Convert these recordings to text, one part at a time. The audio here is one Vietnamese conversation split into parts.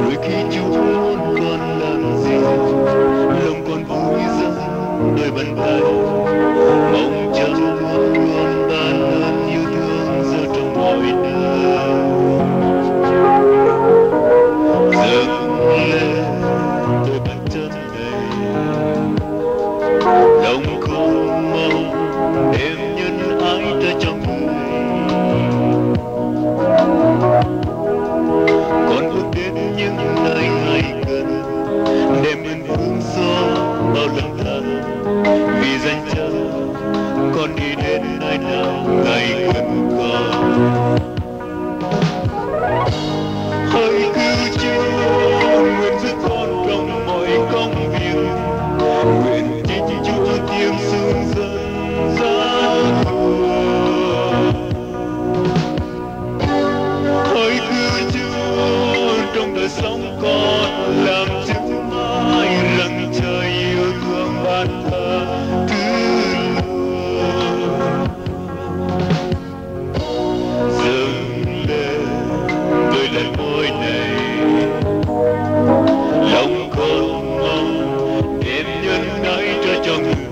Đôi khi Chúa muốn con làm gì, lòng con vui rất đôi bàn tay, mong cho luôn luôn ban ơn yêu thương giữa trong mọi nơi. Dâng lên đôi bàn chân này, lòng con mong đem nhân ái ra cho người. Con bước đến những nơi hay gần, đem ơn phương gió bao lần tháng. Vì danh Cha con đi đến nơi nào ngày gần con. Hỡi cứu Chúa, nguyện giúp con trong mọi công việc, nguyện chính Chúa tiếng xưng dân giá thua. Hỡi cứu Chúa, trong đời sống con làm chứng mãi rằng trời yêu thương ban tha thứ luôn. Dâng lên đôi lần môi này, lòng con mong đem nhân ái ra cho người.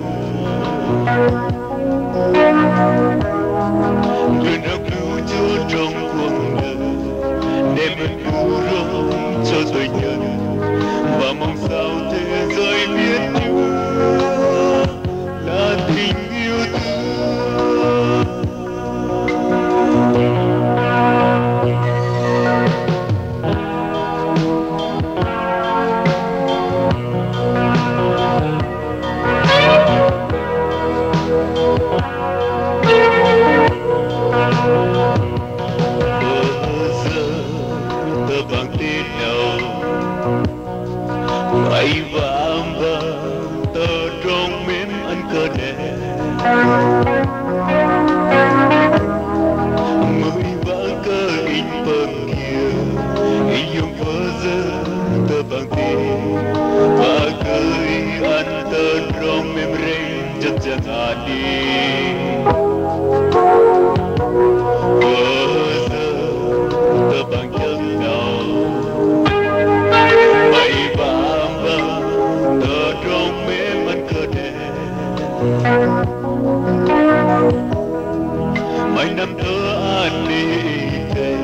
Nguyện ước cứu Chúa trong cuộc đời, đem ơn cứu rỗi cho tội nhân, và mong sao thế giới biết Chúa là tình yêu thương. Tơ bằng tin nhau bay và tơ trong mến ăn cơ đẻ mới vã cơ in bằng kia in dùng vỡ giờ tơ bằng tin và cười ăn tơ trong mến rây chân chân đi. Bằng chân nào bay bám tơ trong mê man cơ đẻ, mấy năm thơ an đi đây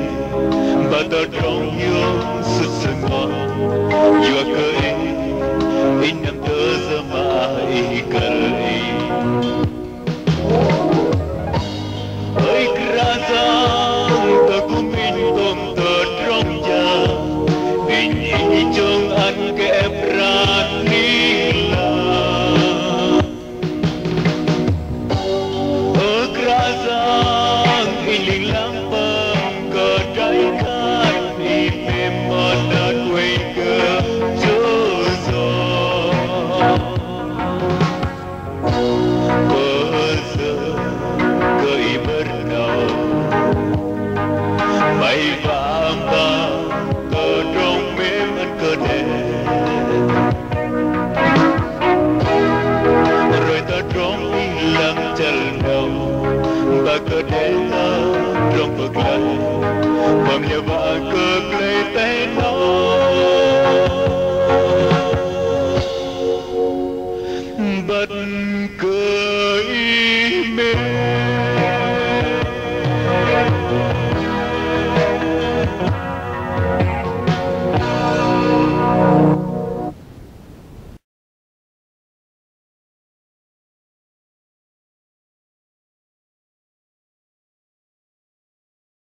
và tơ trong yêu sứt sừng ngon vừa cơ in năm thơ giờ mãi cơ ơi ra tơ cũng in tôm tơ trong nhà vì trong ăn kẹp ra đi là ở ra in linh lãng